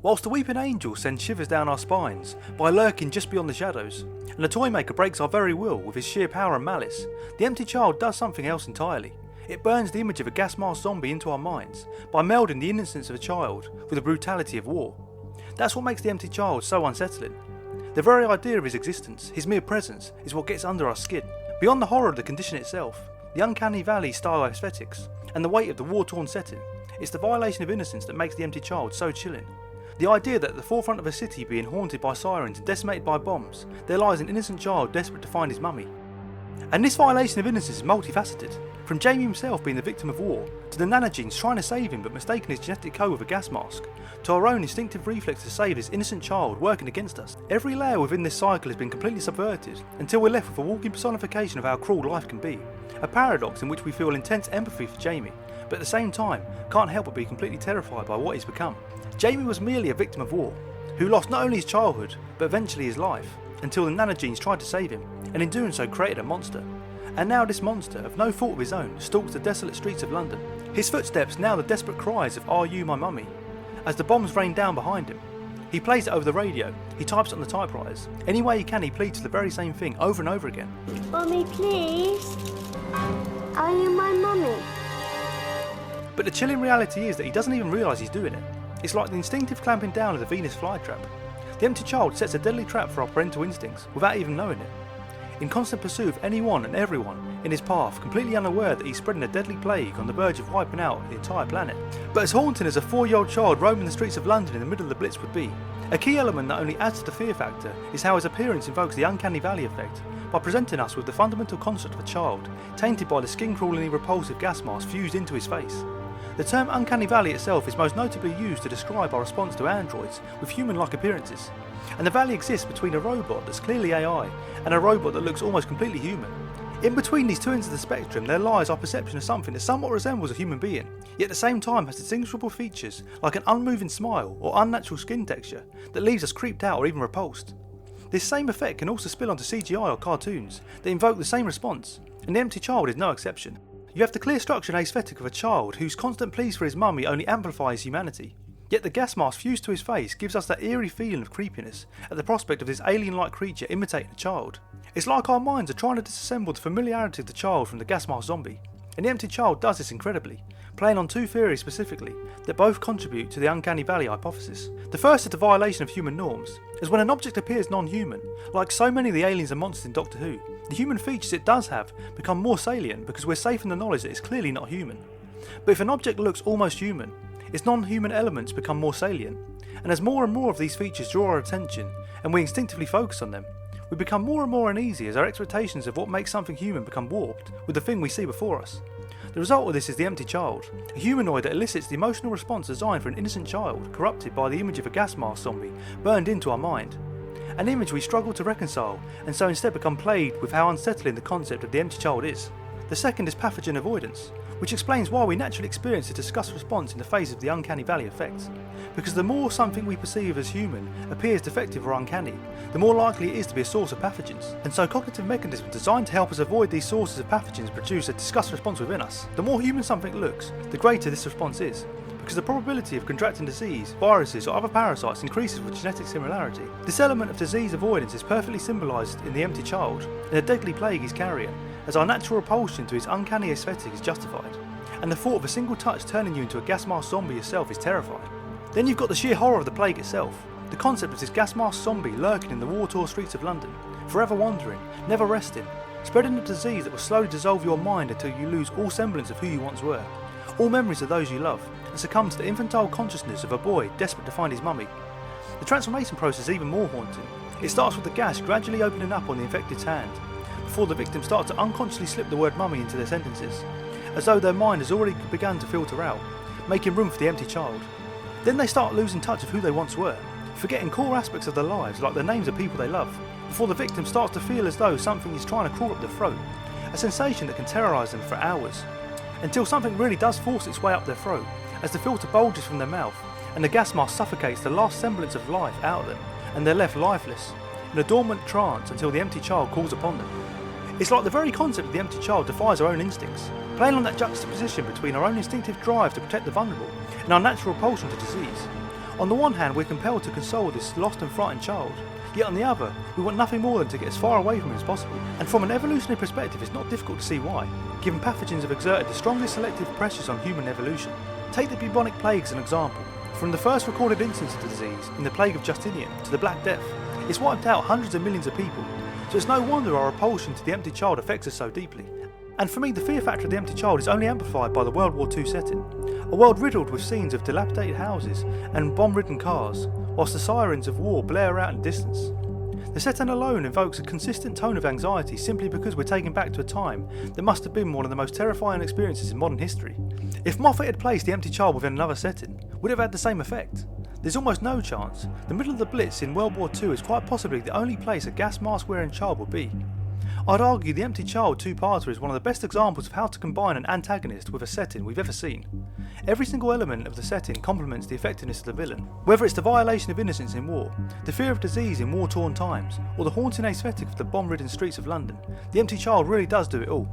whilst the weeping angel sends shivers down our spines by lurking just beyond the shadows, and the toymaker breaks our very will with his sheer power and malice, the empty child does something else entirely. It burns the image of a gas mask zombie into our minds by melding the innocence of a child with the brutality of war. That's what makes the empty child so unsettling. The very idea of his existence, his mere presence, is what gets under our skin. Beyond the horror of the condition itself, the uncanny valley style aesthetics, and the weight of the war-torn setting, it's the violation of innocence that makes the empty child so chilling. The idea that at the forefront of a city being haunted by sirens and decimated by bombs, there lies an innocent child desperate to find his mummy. And this violation of innocence is multifaceted, from Jamie himself being the victim of war, to the nanogenes trying to save him but mistaking his genetic code with a gas mask, to our own instinctive reflex to save this innocent child working against us. Every layer within this cycle has been completely subverted until we're left with a walking personification of how cruel life can be, a paradox in which we feel intense empathy for Jamie, but at the same time can't help but be completely terrified by what he's become. Jamie was merely a victim of war, who lost not only his childhood, but eventually his life, until the nanogenes tried to save him, and in doing so created a monster. And now this monster, of no fault of his own, stalks the desolate streets of London. His footsteps now the desperate cries of "Are you my mummy?" as the bombs rain down behind him. He plays it over the radio, he types it on the typewriters. Any way he can, he pleads for the very same thing over and over again. Mummy, please. Are you my mummy? But the chilling reality is that he doesn't even realise he's doing it. It's like the instinctive clamping down of the Venus flytrap. The empty child sets a deadly trap for our parental instincts without even knowing it. In constant pursuit of anyone and everyone in his path, completely unaware that he's spreading a deadly plague on the verge of wiping out the entire planet. But as haunting as a 4-year-old child roaming the streets of London in the middle of the Blitz would be, a key element that only adds to the fear factor is how his appearance invokes the uncanny valley effect by presenting us with the fundamental construct of a child, tainted by the skin-crawlingly repulsive gas mask fused into his face. The term uncanny valley itself is most notably used to describe our response to androids with human-like appearances, and the valley exists between a robot that's clearly AI and a robot that looks almost completely human. In between these two ends of the spectrum there lies our perception of something that somewhat resembles a human being, yet at the same time has distinguishable features like an unmoving smile or unnatural skin texture that leaves us creeped out or even repulsed. This same effect can also spill onto CGI or cartoons that invoke the same response, and the empty child is no exception. You have the clear structure and aesthetic of a child whose constant pleas for his mummy only amplify his humanity. Yet the gas mask fused to his face gives us that eerie feeling of creepiness at the prospect of this alien-like creature imitating a child. It's like our minds are trying to disassemble the familiarity of the child from the gas mask zombie, and the empty child does this incredibly, playing on two theories specifically that both contribute to the uncanny valley hypothesis. The first is the violation of human norms, as when an object appears non-human, like so many of the aliens and monsters in Doctor Who, the human features it does have become more salient because we're safe in the knowledge that it's clearly not human. But if an object looks almost human, its non-human elements become more salient, and as more and more of these features draw our attention and we instinctively focus on them, we become more and more uneasy as our expectations of what makes something human become warped with the thing we see before us. The result of this is the empty child, a humanoid that elicits the emotional response designed for an innocent child corrupted by the image of a gas mask zombie burned into our mind. An image we struggle to reconcile and so instead become plagued with how unsettling the concept of the empty child is. The second is pathogen avoidance, which explains why we naturally experience a disgust response in the face of the uncanny valley effect. Because the more something we perceive as human appears defective or uncanny, the more likely it is to be a source of pathogens. And so cognitive mechanisms designed to help us avoid these sources of pathogens produce a disgust response within us. The more human something looks, the greater this response is, because the probability of contracting disease, viruses or other parasites increases with genetic similarity. This element of disease avoidance is perfectly symbolised in the empty child and the deadly plague he's carrying, as our natural repulsion to his uncanny aesthetic is justified, and the thought of a single touch turning you into a gas mask zombie yourself is terrifying. Then you've got the sheer horror of the plague itself, the concept of this gas mask zombie lurking in the war-torn streets of London, forever wandering, never resting, spreading a disease that will slowly dissolve your mind until you lose all semblance of who you once were, all memories of those you love, and succumb to the infantile consciousness of a boy desperate to find his mummy. The transformation process is even more haunting. It starts with the gas gradually opening up on the infected's hand, before the victim starts to unconsciously slip the word mummy into their sentences, as though their mind has already begun to filter out, making room for the empty child. Then they start losing touch of who they once were, forgetting core aspects of their lives like the names of people they love, before the victim starts to feel as though something is trying to crawl up their throat, a sensation that can terrorise them for hours, until something really does force its way up their throat, as the filter bulges from their mouth, and the gas mask suffocates the last semblance of life out of them, and they're left lifeless, in a dormant trance until the empty child calls upon them. It's like the very concept of the empty child defies our own instincts, playing on that juxtaposition between our own instinctive drive to protect the vulnerable and our natural repulsion to disease. On the one hand, we're compelled to console this lost and frightened child, yet on the other, we want nothing more than to get as far away from him as possible. And from an evolutionary perspective, it's not difficult to see why, given pathogens have exerted the strongest selective pressures on human evolution. Take the bubonic plague as an example. From the first recorded instance of the disease, in the plague of Justinian, to the Black Death, it's wiped out hundreds of millions of people, so it's no wonder our repulsion to the empty child affects us so deeply. And for me, the fear factor of the empty child is only amplified by the World War II setting, a world riddled with scenes of dilapidated houses and bomb-ridden cars, whilst the sirens of war blare out in the distance. The setting alone evokes a consistent tone of anxiety simply because we're taken back to a time that must have been one of the most terrifying experiences in modern history. If Moffat had placed the empty child within another setting, would it have had the same effect? There's almost no chance. The middle of the Blitz in World War II is quite possibly the only place a gas mask wearing child would be. I'd argue The Empty Child two-parter is one of the best examples of how to combine an antagonist with a setting we've ever seen. Every single element of the setting complements the effectiveness of the villain. Whether it's the violation of innocence in war, the fear of disease in war-torn times, or the haunting aesthetic of the bomb-ridden streets of London, The Empty Child really does do it all.